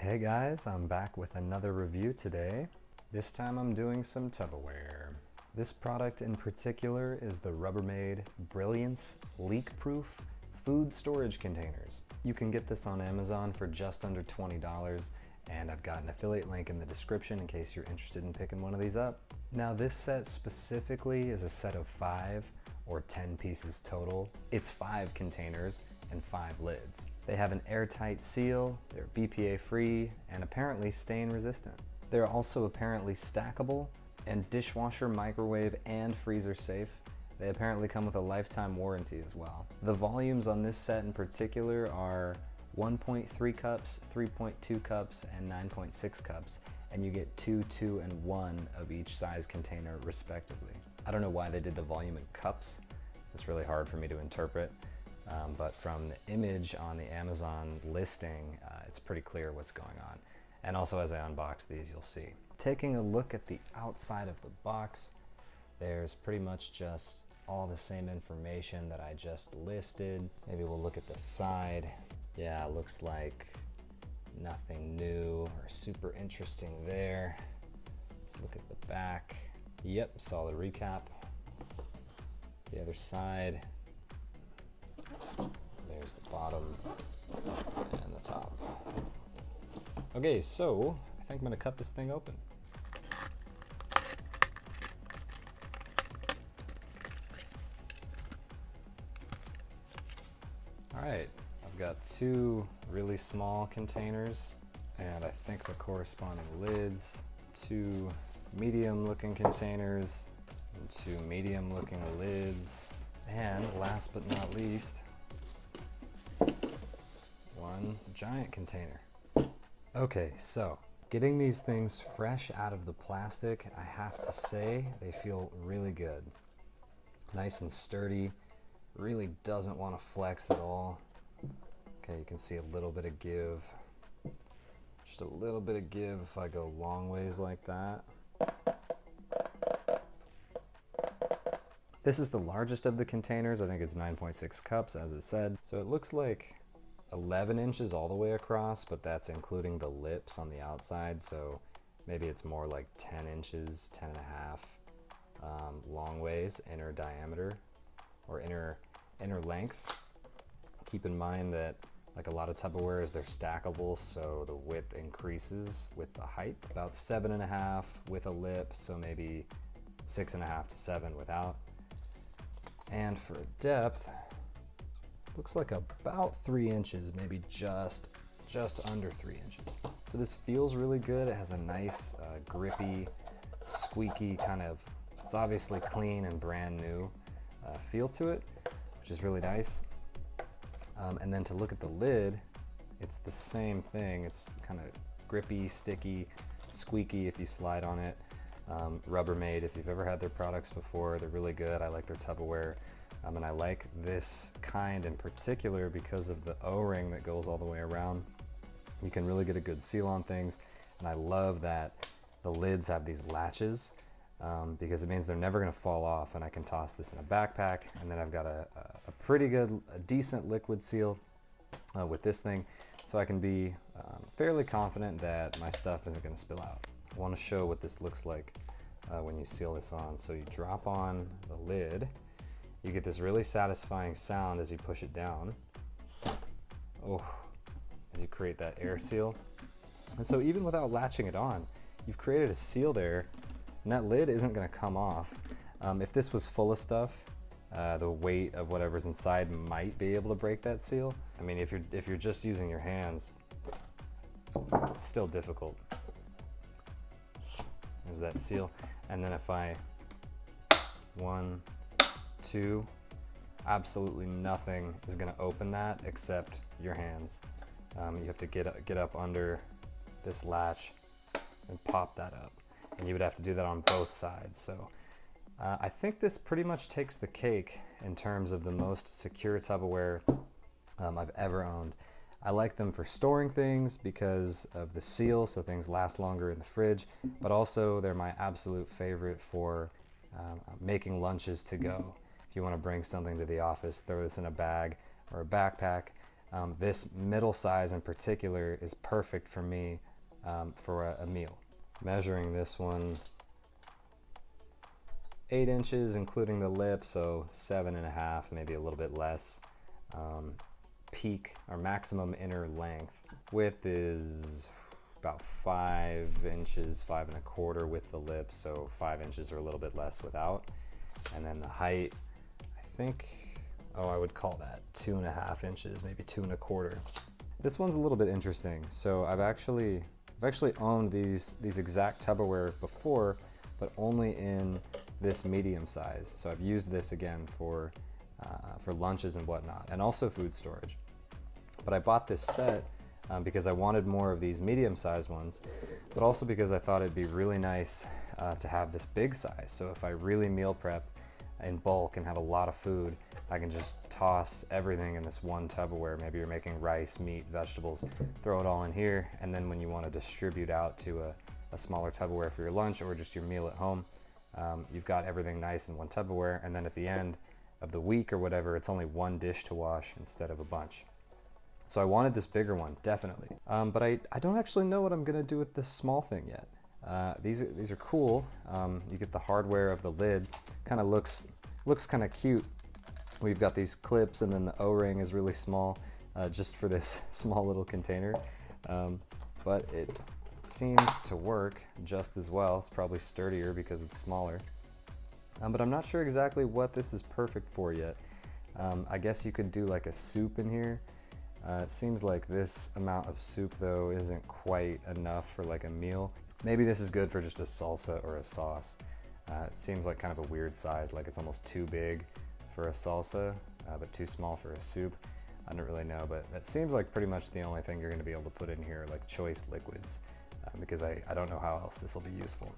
Hey guys, I'm back with another review today. This time I'm doing some Tupperware. This product in particular is the Rubbermaid Brilliance leak-proof food storage containers. You can get this on Amazon for just under $20, and I've got an affiliate link in the description in case you're interested in picking one of these up. Now this set specifically is a set of 5 or 10 pieces total. It's 5 containers and 5 lids. They have an airtight seal, they're BPA free, and apparently stain resistant. They're also apparently stackable and dishwasher, microwave, and freezer safe. They apparently come with a lifetime warranty as well. The volumes on this set in particular are 1.3 cups, 3.2 cups, and 9.6 cups, and you get 2, 2, and 1 of each size container respectively. I don't know why they did the volume in cups. It's really hard for me to interpret. But from the image on the Amazon listing, it's pretty clear what's going on. And also as I unbox these, you'll see. Taking a look at the outside of the box, there's pretty much just all the same information that I just listed. Maybe we'll look at the side. Yeah, it looks like nothing new or super interesting there. Let's look at the back. Yep, solid recap. The other side. There's the bottom and the top. Okay, so I think I'm gonna cut this thing open. All right, I've got 2 really small containers, and I think the corresponding lids, 2 medium looking containers, and 2 medium looking lids, and last but not least, 1 giant container. Okay, so getting these things fresh out of the plastic, I have to say they feel really good. Nice and sturdy, really doesn't want to flex at all. Okay, you can see a little bit of give. Just a little bit of give if I go long ways like that. This is the largest of the containers. I think it's 9.6 cups, as it said. So it looks like 11 inches all the way across, but that's including the lips on the outside. So maybe it's more like 10 inches, 10 and a half long ways, inner diameter or inner length. Keep in mind that like a lot of Tupperwares, they're stackable, so the width increases with the height. About 7.5 with a lip, so maybe 6.5 to 7 without. And for depth, looks like about 3 inches, maybe just under 3 inches. So this feels really good. It has a nice grippy, squeaky kind of, it's obviously clean and brand new feel to it, which is really nice. And then to look at the lid, it's the same thing. It's kind of grippy, sticky, squeaky if you slide on it. Rubbermaid, if you've ever had their products before, they're really good. I like their Tupperware. And I like this kind in particular because of the O-ring that goes all the way around. You can really get a good seal on things. And I love that the lids have these latches because it means they're never gonna fall off, and I can toss this in a backpack. And then I've got a pretty good, a decent liquid seal with this thing. So I can be fairly confident that my stuff isn't gonna spill out. I wanna show what this looks like when you seal this on. So you drop on the lid. You get this really satisfying sound as you push it down. Oh, as you create that air seal. And so even without latching it on, you've created a seal there, and that lid isn't gonna come off. If this was full of stuff, the weight of whatever's inside might be able to break that seal. I mean, if you're just using your hands, it's still difficult. There's that seal. And then if I, 1, 2, absolutely nothing is gonna open that except your hands. You have to get up under this latch and pop that up. And you would have to do that on both sides. So I think this pretty much takes the cake in terms of the most secure Tupperware I've ever owned. I like them for storing things because of the seal, so things last longer in the fridge, but also they're my absolute favorite for making lunches to go. If you want to bring something to the office, throw this in a bag or a backpack. This middle size in particular is perfect for me for a meal. Measuring this one, 8 inches including the lip, so 7.5, maybe a little bit less. Peak or maximum inner length. Width is about 5 inches, 5.25 with the lip, so 5 inches or a little bit less without. And then the height, I think, I would call that 2.5 inches, maybe 2.25. This one's a little bit interesting. So I've actually owned these exact Tupperware before, but only in this medium size. So I've used this again for lunches and whatnot, and also food storage. But I bought this set because I wanted more of these medium-sized ones, but also because I thought it'd be really nice to have this big size. So if I really meal prep in bulk and have a lot of food, I can just toss everything in this one Tupperware. Maybe you're making rice, meat, vegetables, throw it all in here, and then when you want to distribute out to a smaller Tupperware for your lunch or just your meal at home, you've got everything nice in one Tupperware, and then at the end of the week or whatever, it's only one dish to wash instead of a bunch. So I wanted this bigger one, definitely. But I don't actually know what I'm gonna do with this small thing yet. These are cool. You get the hardware of the lid, kind of looks kind of cute. We've got these clips, and then the O-ring is really small, just for this small little container. But it seems to work just as well. It's probably sturdier because it's smaller. But I'm not sure exactly what this is perfect for yet. I guess you could do like a soup in here. It seems like this amount of soup though isn't quite enough for like a meal. Maybe this is good for just a salsa or a sauce. It seems like kind of a weird size, like it's almost too big for a salsa, but too small for a soup. I don't really know, but that seems like pretty much the only thing you're gonna be able to put in here, like choice liquids, because I don't know how else this will be useful.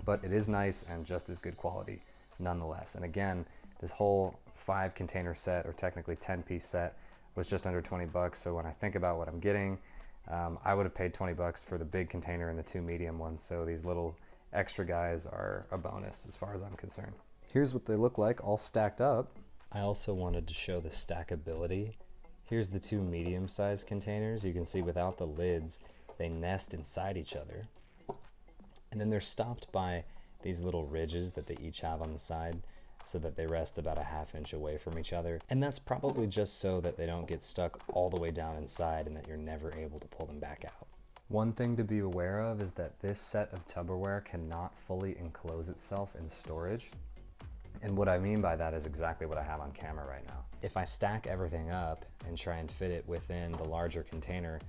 But it is nice and just as good quality nonetheless. And again, this whole 5 container set, or technically 10-piece set, was just under 20 bucks. So when I think about what I'm getting, I would have paid 20 bucks for the big container and the 2 medium ones. So these little extra guys are a bonus as far as I'm concerned. Here's what they look like all stacked up. I also wanted to show the stackability. Here's the 2 medium-sized containers. You can see without the lids, they nest inside each other. And then they're stopped by these little ridges that they each have on the side, so that they rest about a 1/2 inch away from each other. And that's probably just so that they don't get stuck all the way down inside and that you're never able to pull them back out. One thing to be aware of is that this set of Tupperware cannot fully enclose itself in storage. And what I mean by that is exactly what I have on camera right now. If I stack everything up and try and fit it within the larger container,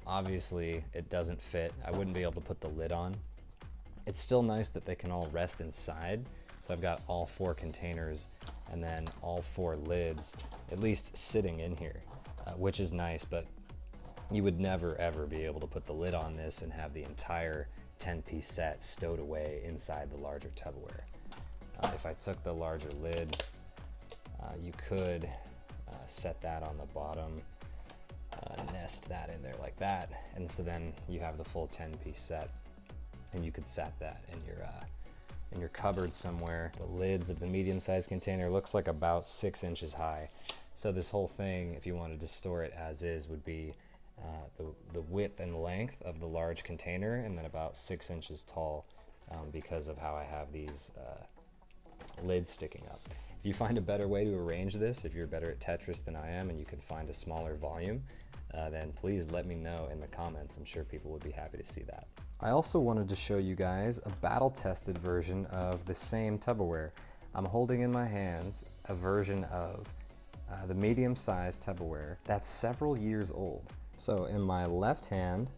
obviously it doesn't fit. I wouldn't be able to put the lid on. It's still nice that they can all rest inside. So I've got all 4 containers and then all 4 lids at least sitting in here, which is nice, but you would never ever be able to put the lid on this and have the entire 10-piece set stowed away inside the larger Tupperware. If I took the larger lid, you could set that on the bottom, nest that in there like that, and so then you have the full 10-piece set, and you could set that in your cupboard somewhere. The lids of the medium-sized container looks like about 6 inches high. So this whole thing, if you wanted to store it as is, would be the width and length of the large container, and then about 6 inches tall, because of how I have these lids sticking up. If you find a better way to arrange this, if you're better at Tetris than I am and you can find a smaller volume, then please let me know in the comments. I'm sure people would be happy to see that. I also wanted to show you guys a battle-tested version of the same Tupperware. I'm holding in my hands a version of the medium-sized Tupperware that's several years old. So in my left hand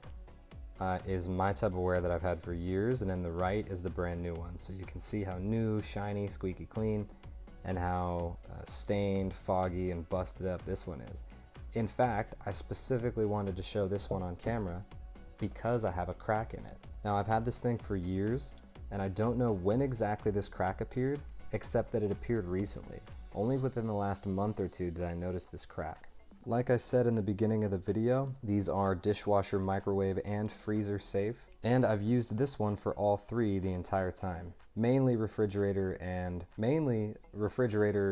is my Tupperware that I've had for years, and in the right is the brand new one. So you can see how new, shiny, squeaky clean, and how stained, foggy, and busted up this one is. In fact, I specifically wanted to show this one on camera because I have a crack in it. Now, I've had this thing for years, and I don't know when exactly this crack appeared, except that it appeared recently. Only within the last month or 2 did I notice this crack. Like I said in the beginning of the video, these are dishwasher, microwave, and freezer safe, and I've used this one for all 3 the entire time. Mainly refrigerator,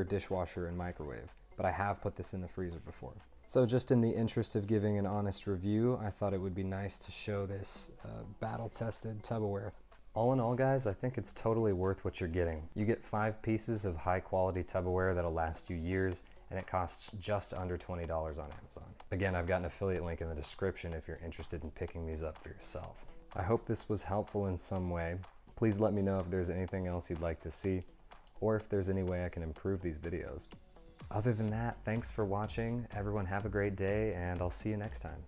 dishwasher, and microwave, but I have put this in the freezer before. So just in the interest of giving an honest review, I thought it would be nice to show this battle-tested Tupperware. All in all, guys, I think it's totally worth what you're getting. You get 5 pieces of high-quality Tupperware that'll last you years, and it costs just under $20 on Amazon. Again, I've got an affiliate link in the description if you're interested in picking these up for yourself. I hope this was helpful in some way. Please let me know if there's anything else you'd like to see, or if there's any way I can improve these videos. Other than that, thanks for watching. Everyone have a great day, and I'll see you next time.